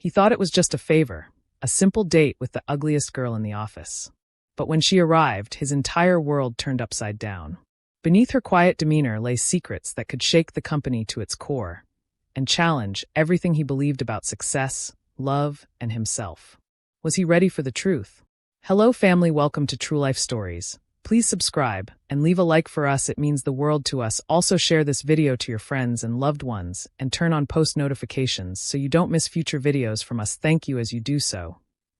He thought it was just a favor, a simple date with the ugliest girl in the office. But when she arrived, his entire world turned upside down. Beneath her quiet demeanor lay secrets that could shake the company to its core and challenge everything he believed about success, love, and himself. Was he ready for the truth? Hello family, welcome to True Life Stories. Please subscribe and leave a like for us, it means the world to us. Also share this video to your friends and loved ones and turn on post notifications so you don't miss future videos from us. Thank you as you do so.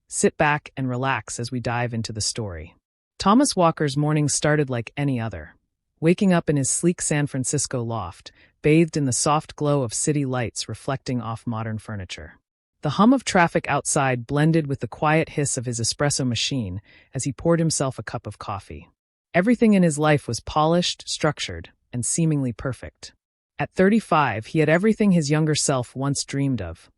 Sit back and relax as we dive into the story. Thomas Walker's morning started like any other. Waking up in his sleek San Francisco loft, bathed in the soft glow of city lights reflecting off modern furniture. The hum of traffic outside blended with the quiet hiss of his espresso machine as he poured himself a cup of coffee. Everything in his life was polished, structured, and seemingly perfect. At 35, he had everything his younger self once dreamed of.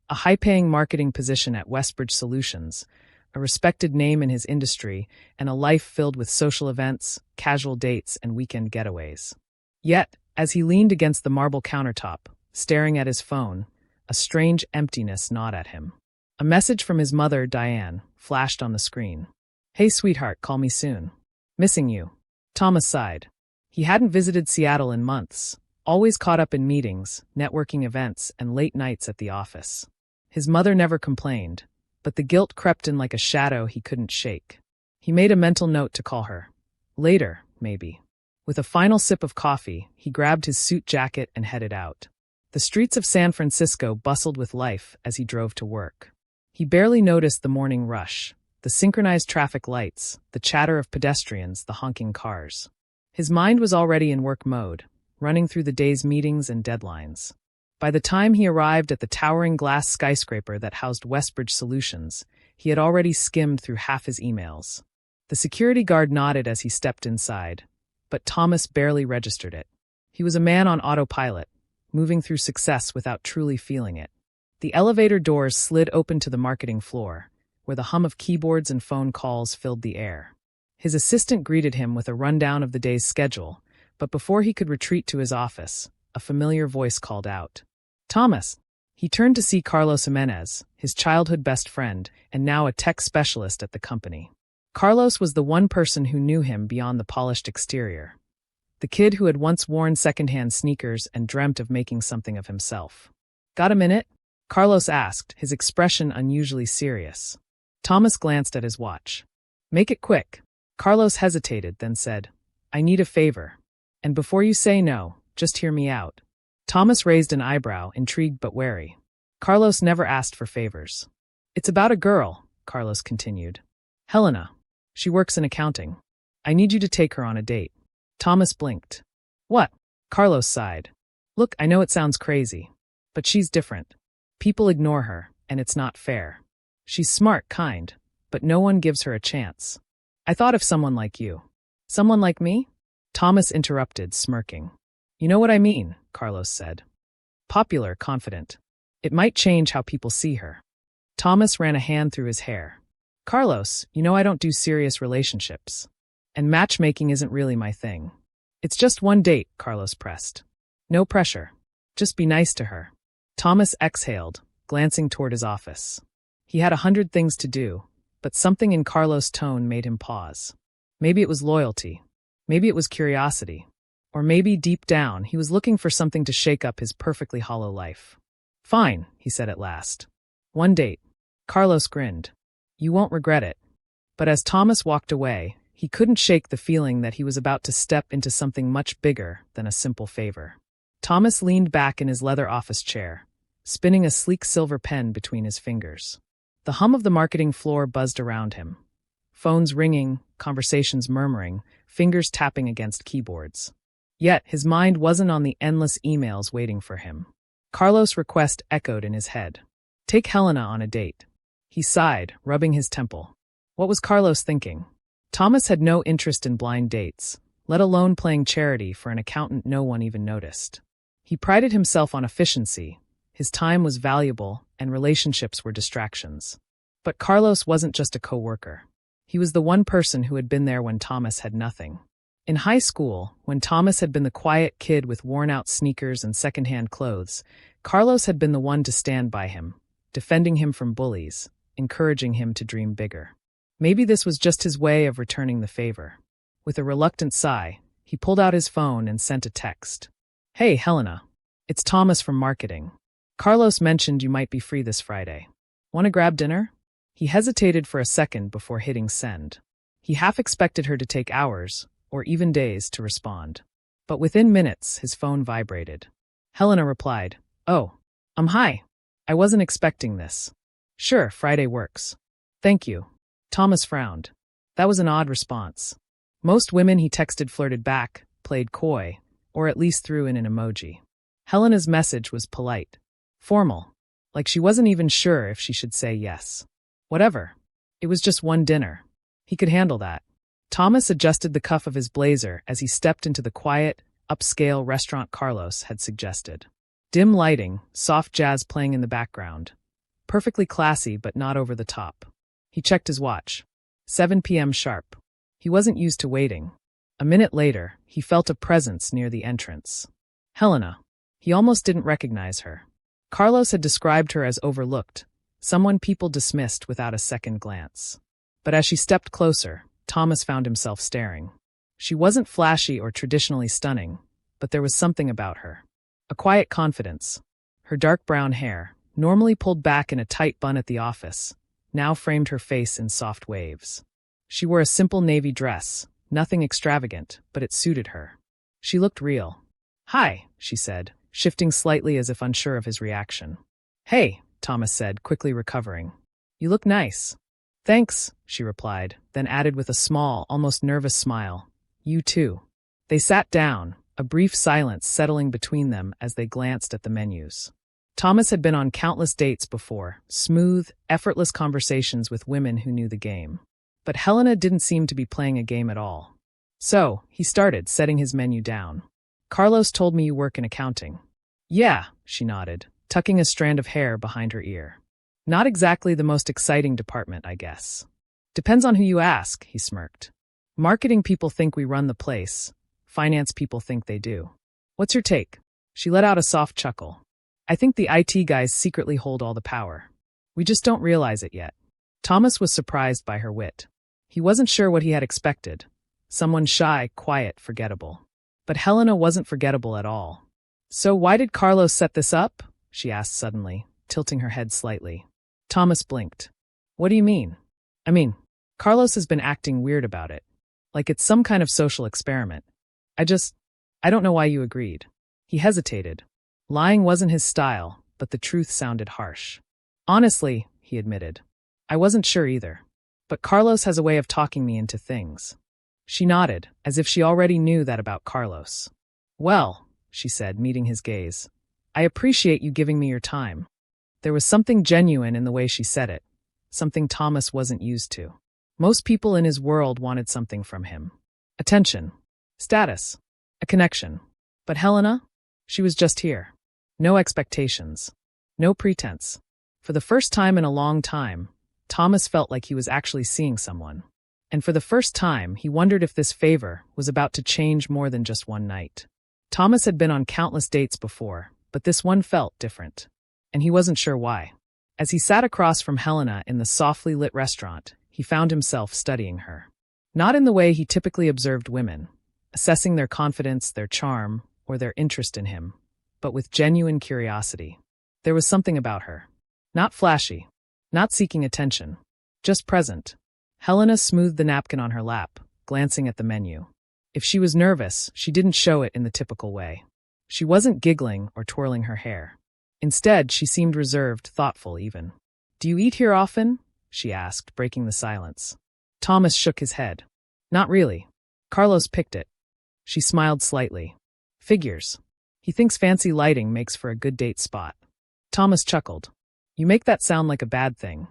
A high-paying marketing position at Westbridge Solutions, a respected name in his industry, and a life filled with social events, casual dates, and weekend getaways. Yet, as he leaned against the marble countertop, staring at his phone, a strange emptiness gnawed at him. A message from his mother, Diane, flashed on the screen. "Hey sweetheart, call me soon. Missing you." Thomas sighed. He hadn't visited Seattle in months, always caught up in meetings, networking events, and late nights at the office. His mother never complained, but the guilt crept in like a shadow he couldn't shake. He made a mental note to call her. Later, maybe. With a final sip of coffee, he grabbed his suit jacket and headed out. The streets of San Francisco bustled with life as he drove to work. He barely noticed the morning rush, the synchronized traffic lights, the chatter of pedestrians, the honking cars. His mind was already in work mode, running through the day's meetings and deadlines. By the time he arrived at the towering glass skyscraper that housed Westbridge Solutions, he had already skimmed through half his emails. The security guard nodded as he stepped inside, but Thomas barely registered it. He was a man on autopilot, moving through success without truly feeling it. The elevator doors slid open to the marketing floor, where the hum of keyboards and phone calls filled the air. His assistant greeted him with a rundown of the day's schedule, but before he could retreat to his office, a familiar voice called out, "Thomas!" He turned to see Carlos Jimenez, his childhood best friend, and now a tech specialist at the company. Carlos was the one person who knew him beyond the polished exterior. The kid who had once worn secondhand sneakers and dreamt of making something of himself. "Got a minute?" Carlos asked, his expression unusually serious. Thomas glanced at his watch. "Make it quick." Carlos hesitated, then said, "I need a favor. And before you say no, just hear me out." Thomas raised an eyebrow, intrigued but wary. Carlos never asked for favors. "It's about a girl," Carlos continued. "Helena. She works in accounting. I need you to take her on a date." Thomas blinked. "What?" Carlos sighed. "Look, I know it sounds crazy, but she's different. People ignore her, and it's not fair. She's smart, kind, but no one gives her a chance. I thought of someone like you." "Someone like me?" Thomas interrupted, smirking. "You know what I mean," Carlos said. "Popular, confident. It might change how people see her." Thomas ran a hand through his hair. "Carlos, you know I don't do serious relationships. And matchmaking isn't really my thing." "It's just one date," Carlos pressed. "No pressure. Just be nice to her." Thomas exhaled, glancing toward his office. He had 100 things to do, but something in Carlos' tone made him pause. Maybe it was loyalty. Maybe it was curiosity. Or maybe, deep down, he was looking for something to shake up his perfectly hollow life. "Fine," he said at last. "One date." Carlos grinned. "You won't regret it." But as Thomas walked away, he couldn't shake the feeling that he was about to step into something much bigger than a simple favor. Thomas leaned back in his leather office chair, spinning a sleek silver pen between his fingers. The hum of the marketing floor buzzed around him. Phones ringing, conversations murmuring, fingers tapping against keyboards. Yet his mind wasn't on the endless emails waiting for him. Carlos' request echoed in his head. "Take Helena on a date." He sighed, rubbing his temple. What was Carlos thinking? Thomas had no interest in blind dates, let alone playing charity for an accountant no one even noticed. He prided himself on efficiency. His time was valuable, and relationships were distractions. But Carlos wasn't just a co-worker. He was the one person who had been there when Thomas had nothing. In high school, when Thomas had been the quiet kid with worn-out sneakers and secondhand clothes, Carlos had been the one to stand by him, defending him from bullies, encouraging him to dream bigger. Maybe this was just his way of returning the favor. With a reluctant sigh, he pulled out his phone and sent a text. "Hey, Helena. It's Thomas from marketing. Carlos mentioned you might be free this Friday. Want to grab dinner?" He hesitated for a second before hitting send. He half expected her to take hours, or even days, to respond. But within minutes, his phone vibrated. Helena replied, "Oh, hi. I wasn't expecting this. Sure, Friday works. Thank you." Thomas frowned. That was an odd response. Most women he texted flirted back, played coy, or at least threw in an emoji. Helena's message was polite, formal, like she wasn't even sure if she should say yes. Whatever. It was just one dinner. He could handle that. Thomas adjusted the cuff of his blazer as he stepped into the quiet, upscale restaurant Carlos had suggested. Dim lighting, soft jazz playing in the background. Perfectly classy but not over the top. He checked his watch. 7 p.m. sharp. He wasn't used to waiting. A minute later, he felt a presence near the entrance. Helena. He almost didn't recognize her. Carlos had described her as overlooked, someone people dismissed without a second glance. But as she stepped closer, Thomas found himself staring. She wasn't flashy or traditionally stunning, but there was something about her. A quiet confidence. Her dark brown hair, normally pulled back in a tight bun at the office, now framed her face in soft waves. She wore a simple navy dress, nothing extravagant, but it suited her. She looked real. "Hi," she said, shifting slightly as if unsure of his reaction. "Hey," Thomas said, quickly recovering. "You look nice." "Thanks," she replied, then added with a small, almost nervous smile, "You too." They sat down, a brief silence settling between them as they glanced at the menus. Thomas had been on countless dates before, smooth, effortless conversations with women who knew the game. But Helena didn't seem to be playing a game at all. So, he started, setting his menu down. "Carlos told me you work in accounting." "Yeah," she nodded, tucking a strand of hair behind her ear. "Not exactly the most exciting department, I guess." "Depends on who you ask," he smirked. "Marketing people think we run the place. Finance people think they do. What's your take?" She let out a soft chuckle. "I think the IT guys secretly hold all the power. We just don't realize it yet." Thomas was surprised by her wit. He wasn't sure what he had expected. Someone shy, quiet, forgettable. But Helena wasn't forgettable at all. "So why did Carlos set this up?" she asked suddenly, tilting her head slightly. Thomas blinked. "What do you mean?" "I mean, Carlos has been acting weird about it. Like it's some kind of social experiment. I don't know why you agreed." He hesitated. Lying wasn't his style, but the truth sounded harsh. "Honestly," he admitted, "I wasn't sure either. But Carlos has a way of talking me into things." She nodded, as if she already knew that about Carlos. "Well," she said, meeting his gaze, "I appreciate you giving me your time." There was something genuine in the way she said it, something Thomas wasn't used to. Most people in his world wanted something from him. Attention. Status. A connection. But Helena? She was just here. No expectations. No pretense. For the first time in a long time, Thomas felt like he was actually seeing someone. And for the first time, he wondered if this favor was about to change more than just one night. Thomas had been on countless dates before, but this one felt different. And he wasn't sure why. As he sat across from Helena in the softly lit restaurant, he found himself studying her. Not in the way he typically observed women, assessing their confidence, their charm, or their interest in him, but with genuine curiosity. There was something about her. Not flashy, not seeking attention, just present. Helena smoothed the napkin on her lap, glancing at the menu. If she was nervous, she didn't show it in the typical way. She wasn't giggling or twirling her hair. Instead, she seemed reserved, thoughtful even. "Do you eat here often?" she asked, breaking the silence. Thomas shook his head. "Not really. Carlos picked it." She smiled slightly. "Figures. He thinks fancy lighting makes for a good date spot." Thomas chuckled. "You make that sound like a bad thing."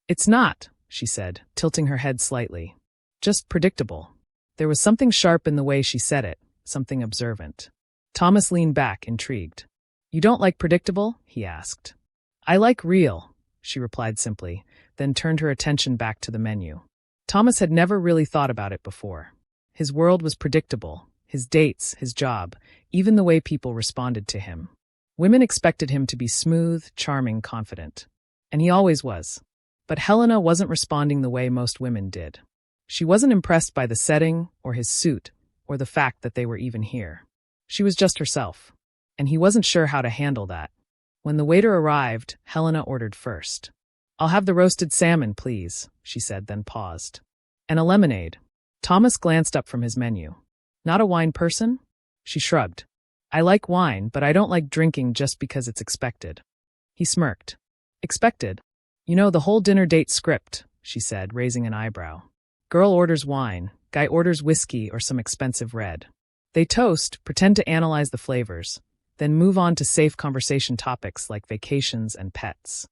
"It's not," she said, tilting her head slightly. "Just predictable." There was something sharp in the way she said it, something observant. Thomas leaned back, intrigued. "You don't like predictable?" he asked. "I like real," she replied simply, then turned her attention back to the menu. Thomas had never really thought about it before. His world was predictable, his dates, his job, even the way people responded to him. Women expected him to be smooth, charming, confident. And he always was. But Helena wasn't responding the way most women did. She wasn't impressed by the setting, or his suit, or the fact that they were even here. She was just herself. And he wasn't sure how to handle that. When the waiter arrived, Helena ordered first. "I'll have the roasted salmon, please," she said, then paused. "And a lemonade." Thomas glanced up from his menu. "Not a wine person?" She shrugged. "I like wine, but I don't like drinking just because it's expected." He smirked. "Expected? You know, the whole dinner date script," she said, raising an eyebrow. "Girl orders wine, guy orders whiskey or some expensive red. They toast, pretend to analyze the flavors, then move on to safe conversation topics like vacations and pets."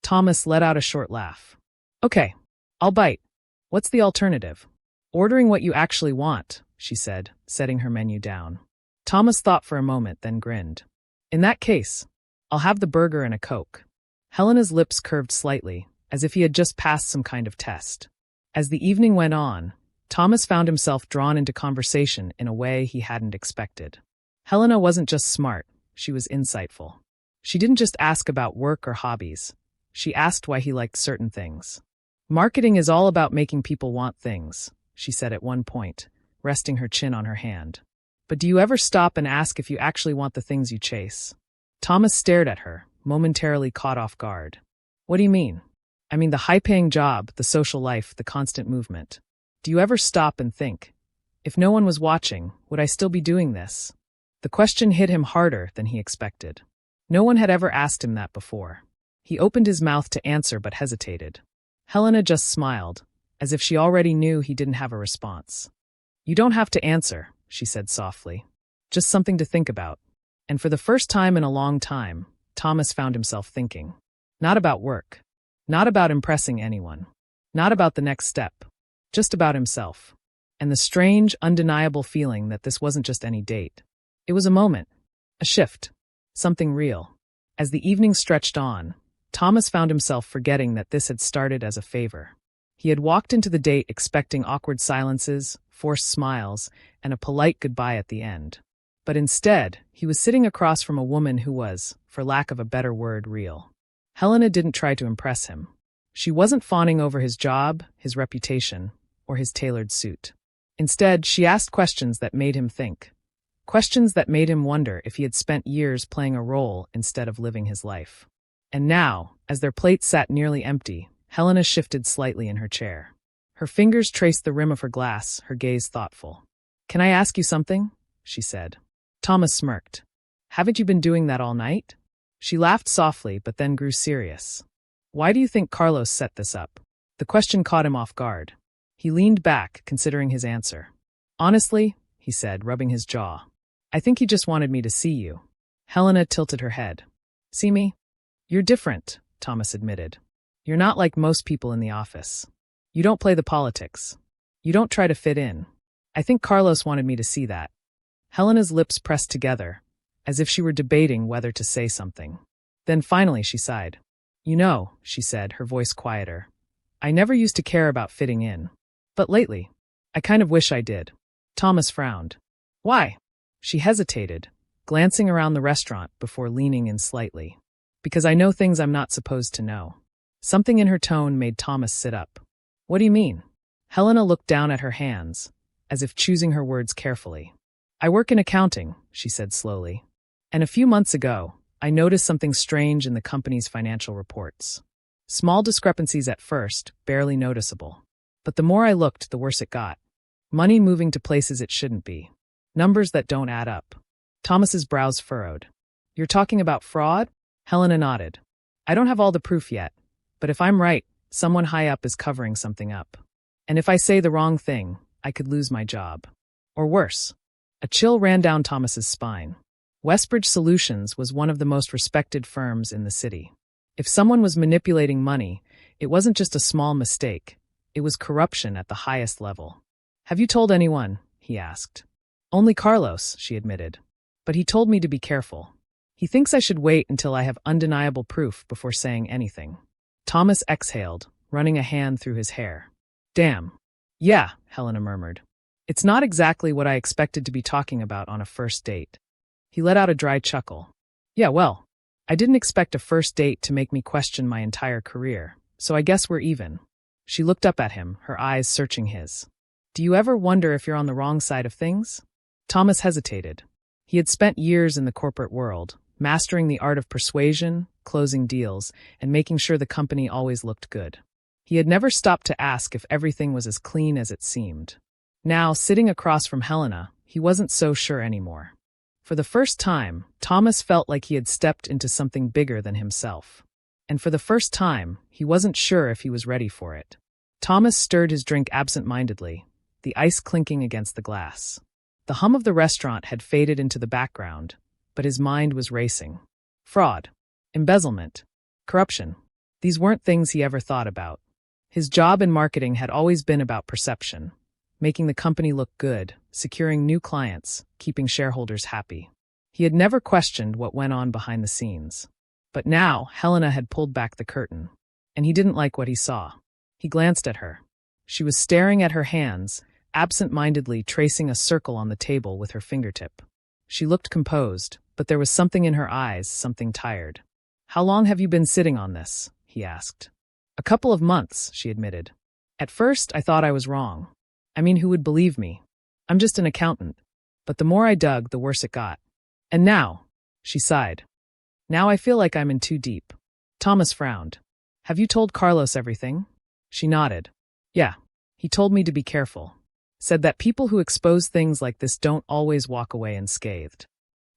Thomas let out a short laugh. "Okay, I'll bite. What's the alternative?" "Ordering what you actually want," she said, setting her menu down. Thomas thought for a moment, then grinned. "In that case, I'll have the burger and a Coke." Helena's lips curved slightly, as if he had just passed some kind of test. As the evening went on, Thomas found himself drawn into conversation in a way he hadn't expected. Helena wasn't just smart, she was insightful. She didn't just ask about work or hobbies. She asked why he liked certain things. "Marketing is all about making people want things," she said at one point, resting her chin on her hand. "But do you ever stop and ask if you actually want the things you chase?" Thomas stared at her, momentarily caught off guard. "What do you mean?" "I mean the high-paying job, the social life, the constant movement. Do you ever stop and think, if no one was watching, would I still be doing this?" The question hit him harder than he expected. No one had ever asked him that before. He opened his mouth to answer but hesitated. Helena just smiled, as if she already knew he didn't have a response. "You don't have to answer," she said softly. "Just something to think about." And for the first time in a long time, Thomas found himself thinking. Not about work. Not about impressing anyone. Not about the next step. Just about himself. And the strange, undeniable feeling that this wasn't just any date. It was a moment. A shift. Something real. As the evening stretched on, Thomas found himself forgetting that this had started as a favor. He had walked into the date expecting awkward silences, forced smiles, and a polite goodbye at the end. But instead, he was sitting across from a woman who was, for lack of a better word, real. Helena didn't try to impress him. She wasn't fawning over his job, his reputation, or his tailored suit. Instead, she asked questions that made him think. Questions that made him wonder if he had spent years playing a role instead of living his life. And now, as their plate sat nearly empty, Helena shifted slightly in her chair. Her fingers traced the rim of her glass, her gaze thoughtful. "Can I ask you something?" she said. Thomas smirked. "Haven't you been doing that all night?" She laughed softly, but then grew serious. "Why do you think Carlos set this up?" The question caught him off guard. He leaned back, considering his answer. "Honestly," he said, rubbing his jaw, "I think he just wanted me to see you." Helena tilted her head. "See me?" "You're different," Thomas admitted. "You're not like most people in the office. You don't play the politics. You don't try to fit in. I think Carlos wanted me to see that." Helena's lips pressed together, as if she were debating whether to say something. Then finally she sighed. "You know," she said, her voice quieter, "I never used to care about fitting in. But lately, I kind of wish I did." Thomas frowned. "Why?" She hesitated, glancing around the restaurant before leaning in slightly. "Because I know things I'm not supposed to know." Something in her tone made Thomas sit up. "What do you mean?" Helena looked down at her hands, as if choosing her words carefully. "I work in accounting," she said slowly. "And a few months ago, I noticed something strange in the company's financial reports. Small discrepancies at first, barely noticeable. But the more I looked, the worse it got. Money moving to places it shouldn't be. Numbers that don't add up." Thomas's brows furrowed. "You're talking about fraud?" Helena nodded. "I don't have all the proof yet, but if I'm right, someone high up is covering something up. And if I say the wrong thing, I could lose my job. Or worse." A chill ran down Thomas's spine. Westbridge Solutions was one of the most respected firms in the city. If someone was manipulating money, it wasn't just a small mistake. It was corruption at the highest level. "Have you told anyone?" he asked. "Only Carlos," she admitted. "But he told me to be careful. He thinks I should wait until I have undeniable proof before saying anything." Thomas exhaled, running a hand through his hair. "Damn. Yeah," Helena murmured. "It's not exactly what I expected to be talking about on a first date." He let out a dry chuckle. "Yeah, well, I didn't expect a first date to make me question my entire career, so I guess we're even. She looked up at him, her eyes searching his. Do you ever wonder if you're on the wrong side of things? Thomas hesitated. He had spent years in the corporate world, mastering the art of persuasion, closing deals, and making sure the company always looked good. He had never stopped to ask if everything was as clean as it seemed. Now, sitting across from Helena, he wasn't so sure anymore. For the first time, Thomas felt like he had stepped into something bigger than himself. And for the first time, he wasn't sure if he was ready for it. Thomas stirred his drink absent-mindedly, the ice clinking against the glass. The hum of the restaurant had faded into the background, but his mind was racing. Fraud, embezzlement, corruption. These weren't things he ever thought about. His job in marketing had always been about perception, making the company look good, securing new clients, keeping shareholders happy. He had never questioned what went on behind the scenes. But now, Helena had pulled back the curtain, and he didn't like what he saw. He glanced at her. She was staring at her hands, absent-mindedly tracing a circle on the table with her fingertip. She looked composed, but there was something in her eyes, something tired. How long have you been sitting on this? He asked. A couple of months, she admitted. At first, I thought I was wrong. I mean, who would believe me? I'm just an accountant. But the more I dug, the worse it got. And now, she sighed. Now I feel like I'm in too deep. Thomas frowned. Have you told Carlos everything? She nodded. Yeah. He told me to be careful. Said that people who expose things like this don't always walk away unscathed.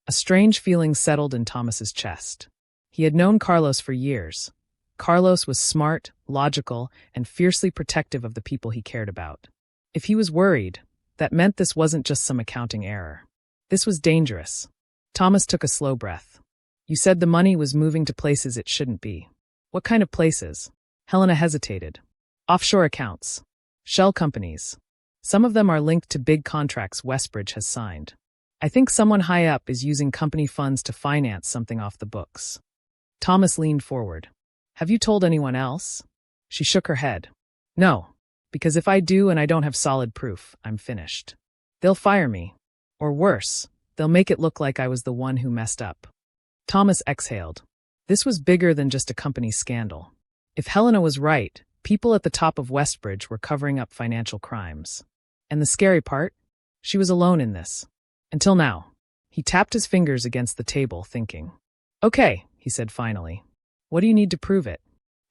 A strange feeling settled in Thomas's chest. He had known Carlos for years. Carlos was smart, logical, and fiercely protective of the people he cared about. If he was worried, that meant this wasn't just some accounting error. This was dangerous. Thomas took a slow breath. You said the money was moving to places it shouldn't be. What kind of places? Helena hesitated. Offshore accounts. Shell companies. Some of them are linked to big contracts Westbridge has signed. I think someone high up is using company funds to finance something off the books. Thomas leaned forward. Have you told anyone else? She shook her head. No, because if I do and I don't have solid proof, I'm finished. They'll fire me. Or worse, they'll make it look like I was the one who messed up. Thomas exhaled. This was bigger than just a company scandal. If Helena was right, people at the top of Westbridge were covering up financial crimes. And the scary part? She was alone in this. Until now. He tapped his fingers against the table, thinking. Okay, he said finally. What do you need to prove it?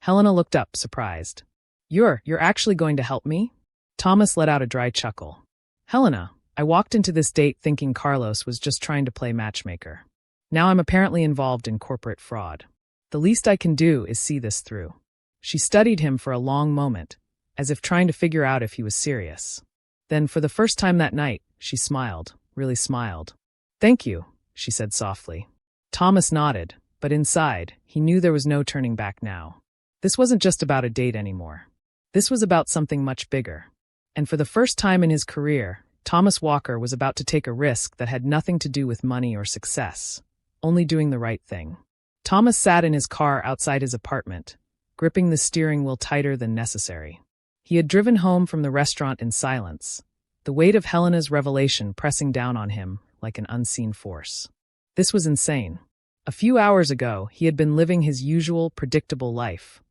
Helena looked up, surprised. You're actually going to help me? Thomas let out a dry chuckle. Helena, I walked into this date thinking Carlos was just trying to play matchmaker. Now I'm apparently involved in corporate fraud. The least I can do is see this through. She studied him for a long moment, as if trying to figure out if he was serious. Then, for the first time that night, she smiled, really smiled. Thank you, she said softly. Thomas nodded, but inside, he knew there was no turning back now. This wasn't just about a date anymore. This was about something much bigger. And for the first time in his career, Thomas Walker was about to take a risk that had nothing to do with money or success, only doing the right thing. Thomas sat in his car outside his apartment, gripping the steering wheel tighter than necessary. He had driven home from the restaurant in silence, the weight of Helena's revelation pressing down on him like an unseen force. This was insane. A few hours ago, he had been living his usual, predictable life,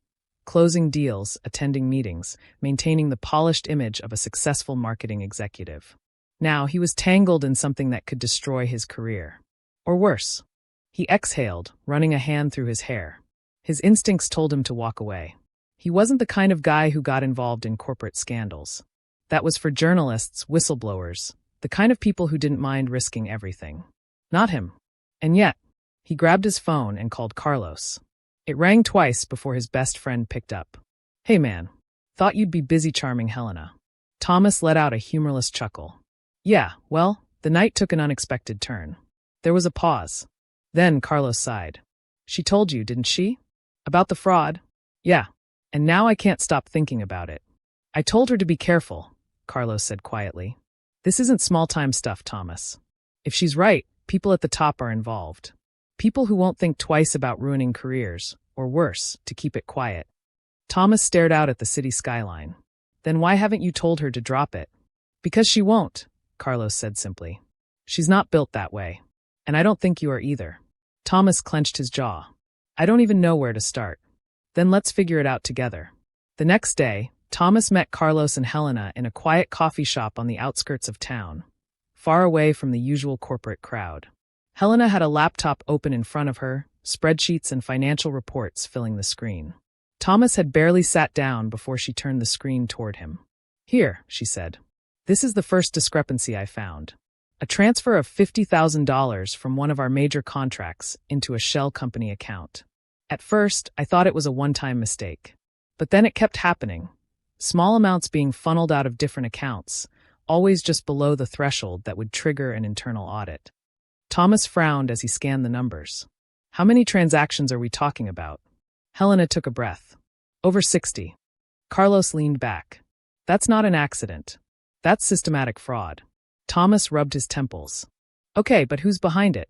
closing deals, attending meetings, maintaining the polished image of a successful marketing executive. Now he was tangled in something that could destroy his career. Or worse. He exhaled, running a hand through his hair. His instincts told him to walk away. He wasn't the kind of guy who got involved in corporate scandals. That was for journalists, whistleblowers, the kind of people who didn't mind risking everything. Not him. And yet, he grabbed his phone and called Carlos. It rang twice before his best friend picked up. Hey man, thought you'd be busy charming Helena. Thomas let out a humorless chuckle. Yeah, well, the night took an unexpected turn. There was a pause. Then Carlos sighed. She told you, didn't she? About the fraud? Yeah. And now I can't stop thinking about it. I told her to be careful, Carlos said quietly. This isn't small-time stuff, Thomas. If she's right, people at the top are involved. People who won't think twice about ruining careers, or worse, to keep it quiet. Thomas stared out at the city skyline. Then why haven't you told her to drop it? Because she won't, Carlos said simply. She's not built that way. And I don't think you are either. Thomas clenched his jaw. I don't even know where to start. Then let's figure it out together. The next day, Thomas met Carlos and Helena in a quiet coffee shop on the outskirts of town, far away from the usual corporate crowd. Helena had a laptop open in front of her, spreadsheets and financial reports filling the screen. Thomas had barely sat down before she turned the screen toward him. Here, she said. This is the first discrepancy I found. A transfer of $50,000 from one of our major contracts into a shell company account. At first, I thought it was a one-time mistake. But then it kept happening. Small amounts being funneled out of different accounts, always just below the threshold that would trigger an internal audit. Thomas frowned as he scanned the numbers. How many transactions are we talking about? Helena took a breath. Over 60. Carlos leaned back. That's not an accident. That's systematic fraud. Thomas rubbed his temples. Okay, but who's behind it?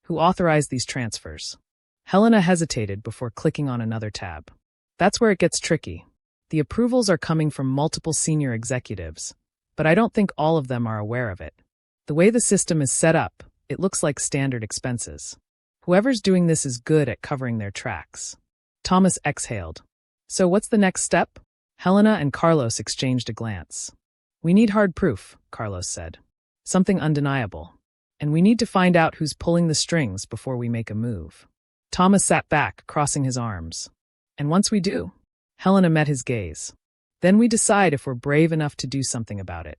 Who authorized these transfers? Helena hesitated before clicking on another tab. That's where it gets tricky. The approvals are coming from multiple senior executives, but I don't think all of them are aware of it. The way the system is set up, it looks like standard expenses. Whoever's doing this is good at covering their tracks. Thomas exhaled. So what's the next step? Helena and Carlos exchanged a glance. We need hard proof, Carlos said. Something undeniable. And we need to find out who's pulling the strings before we make a move. Thomas sat back, crossing his arms. And once we do, Helena met his gaze. Then we decide if we're brave enough to do something about it.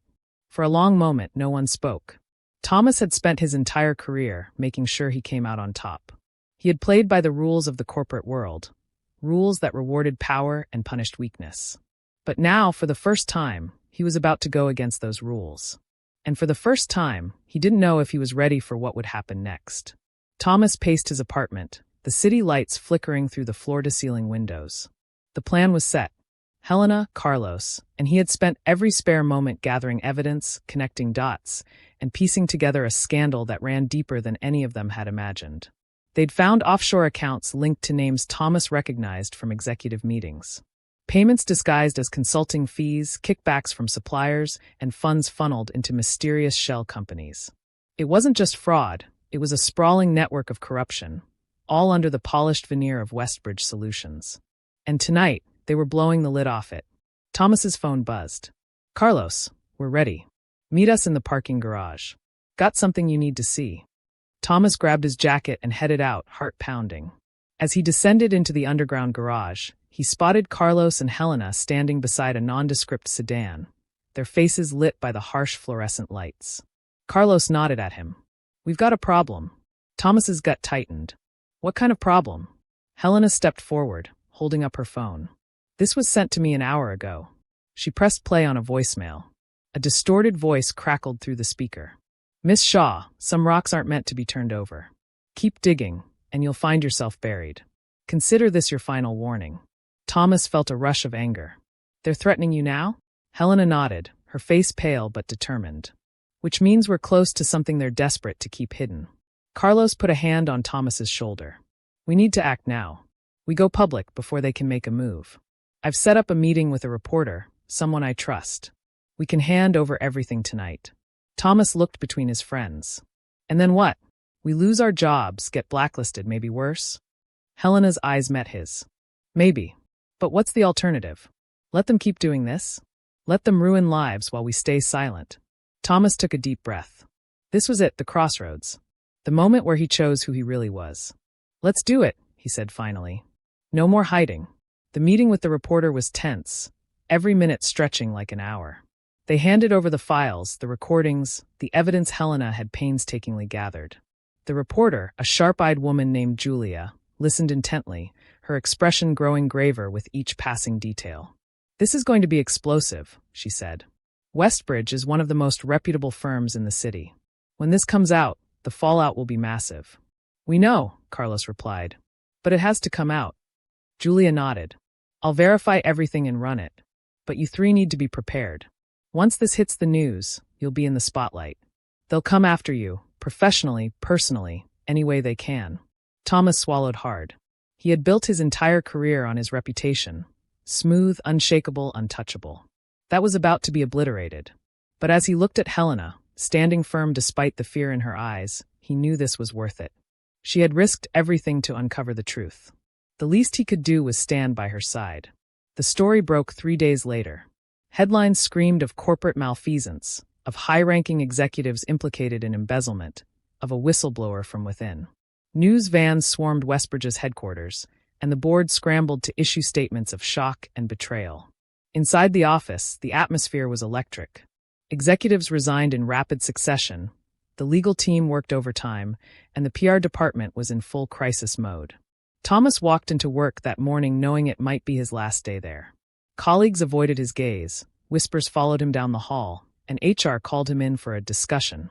For a long moment, no one spoke. Thomas had spent his entire career making sure he came out on top. He had played by the rules of the corporate world, rules that rewarded power and punished weakness. But now, for the first time, he was about to go against those rules. And for the first time, he didn't know if he was ready for what would happen next. Thomas paced his apartment, the city lights flickering through the floor-to-ceiling windows. The plan was set. Helena, Carlos, and he had spent every spare moment gathering evidence, connecting dots, and piecing together a scandal that ran deeper than any of them had imagined. They'd found offshore accounts linked to names Thomas recognized from executive meetings. Payments disguised as consulting fees, kickbacks from suppliers, and funds funneled into mysterious shell companies. It wasn't just fraud, it was a sprawling network of corruption, all under the polished veneer of Westbridge Solutions. And tonight, they were blowing the lid off it. Thomas's phone buzzed. Carlos, we're ready. Meet us in the parking garage. Got something you need to see. Thomas grabbed his jacket and headed out, heart pounding. As he descended into the underground garage, he spotted Carlos and Helena standing beside a nondescript sedan, their faces lit by the harsh fluorescent lights. Carlos nodded at him. We've got a problem. Thomas's gut tightened. What kind of problem? Helena stepped forward, holding up her phone. This was sent to me an hour ago. She pressed play on a voicemail. A distorted voice crackled through the speaker. Miss Shaw, some rocks aren't meant to be turned over. Keep digging, and you'll find yourself buried. Consider this your final warning. Thomas felt a rush of anger. They're threatening you now? Helena nodded, her face pale but determined. Which means we're close to something they're desperate to keep hidden. Carlos put a hand on Thomas's shoulder. We need to act now. We go public before they can make a move. I've set up a meeting with a reporter, someone I trust. We can hand over everything tonight. Thomas looked between his friends. And then what? We lose our jobs, get blacklisted, maybe worse? Helena's eyes met his. Maybe. But what's the alternative? Let them keep doing this? Let them ruin lives while we stay silent. Thomas took a deep breath. This was it, the crossroads. The moment where he chose who he really was. Let's do it, he said finally. No more hiding. The meeting with the reporter was tense, every minute stretching like an hour. They handed over the files, the recordings, the evidence Helena had painstakingly gathered. The reporter, a sharp-eyed woman named Julia, listened intently, her expression growing graver with each passing detail. This is going to be explosive, she said. Westbridge is one of the most reputable firms in the city. When this comes out, the fallout will be massive. We know, Carlos replied. But it has to come out. Julia nodded. I'll verify everything and run it. But you three need to be prepared. Once this hits the news, you'll be in the spotlight. They'll come after you, professionally, personally, any way they can. Thomas swallowed hard. He had built his entire career on his reputation. Smooth, unshakable, untouchable. That was about to be obliterated. But as he looked at Helena, standing firm despite the fear in her eyes, he knew this was worth it. She had risked everything to uncover the truth. The least he could do was stand by her side. The story broke 3 days later. Headlines screamed of corporate malfeasance, of high-ranking executives implicated in embezzlement, of a whistleblower from within. News vans swarmed Westbridge's headquarters, and the board scrambled to issue statements of shock and betrayal. Inside the office, the atmosphere was electric. Executives resigned in rapid succession, the legal team worked overtime, and the PR department was in full crisis mode. Thomas walked into work that morning knowing it might be his last day there. Colleagues avoided his gaze, whispers followed him down the hall, and HR called him in for a discussion.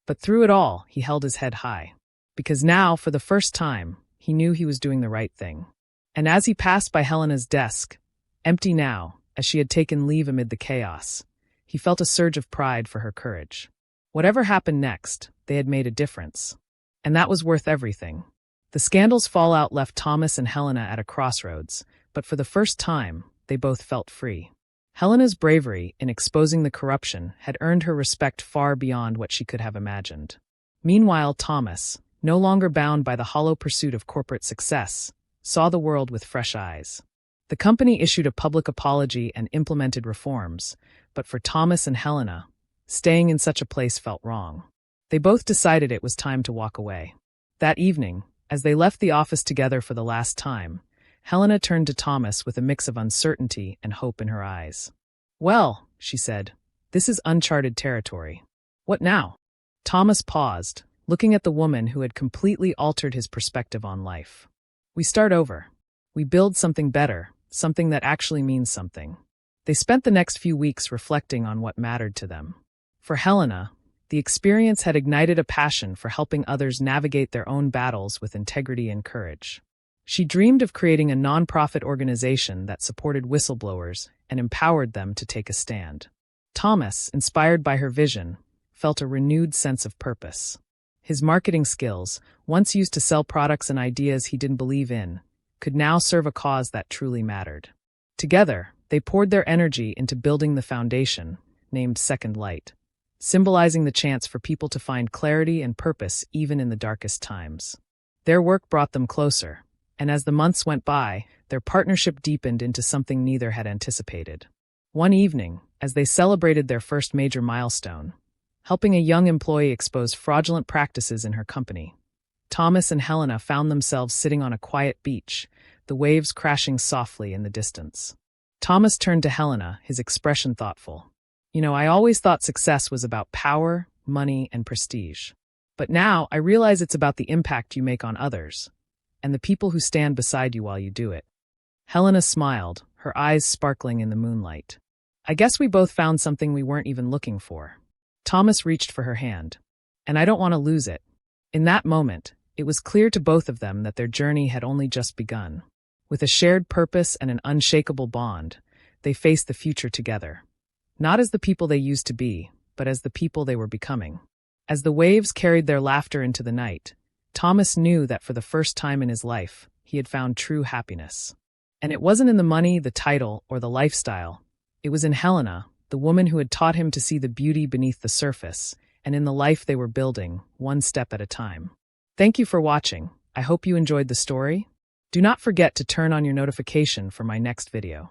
But through it all, he held his head high. Because now, for the first time, he knew he was doing the right thing. And as he passed by Helena's desk, empty now, as she had taken leave amid the chaos, he felt a surge of pride for her courage. Whatever happened next, they had made a difference. And that was worth everything. The scandal's fallout left Thomas and Helena at a crossroads, but for the first time, they both felt free. Helena's bravery in exposing the corruption had earned her respect far beyond what she could have imagined. Meanwhile, Thomas, no longer bound by the hollow pursuit of corporate success, saw the world with fresh eyes. The company issued a public apology and implemented reforms, but for Thomas and Helena, staying in such a place felt wrong. They both decided it was time to walk away. That evening, as they left the office together for the last time, Helena turned to Thomas with a mix of uncertainty and hope in her eyes. "Well," she said, "this is uncharted territory. What now?" Thomas paused, looking at the woman who had completely altered his perspective on life. "We start over. We build something better, something that actually means something." They spent the next few weeks reflecting on what mattered to them. For Helena, the experience had ignited a passion for helping others navigate their own battles with integrity and courage. She dreamed of creating a nonprofit organization that supported whistleblowers and empowered them to take a stand. Thomas, inspired by her vision, felt a renewed sense of purpose. His marketing skills, once used to sell products and ideas he didn't believe in, could now serve a cause that truly mattered. Together, they poured their energy into building the foundation, named Second Light, symbolizing the chance for people to find clarity and purpose even in the darkest times. Their work brought them closer, and as the months went by, their partnership deepened into something neither had anticipated. One evening, as they celebrated their first major milestone, helping a young employee expose fraudulent practices in her company, Thomas and Helena found themselves sitting on a quiet beach, the waves crashing softly in the distance. Thomas turned to Helena, his expression thoughtful. I always thought success was about power, money, and prestige. But now I realize it's about the impact you make on others, and the people who stand beside you while you do it." Helena smiled, her eyes sparkling in the moonlight. "I guess we both found something we weren't even looking for." Thomas reached for her hand. "And I don't want to lose it." In that moment, it was clear to both of them that their journey had only just begun. With a shared purpose and an unshakable bond, they faced the future together. Not as the people they used to be, but as the people they were becoming. As the waves carried their laughter into the night, Thomas knew that for the first time in his life, he had found true happiness. And it wasn't in the money, the title, or the lifestyle. It was in Helena, the woman who had taught him to see the beauty beneath the surface, and in the life they were building, one step at a time. Thank you for watching. I hope you enjoyed the story. Do not forget to turn on your notification for my next video.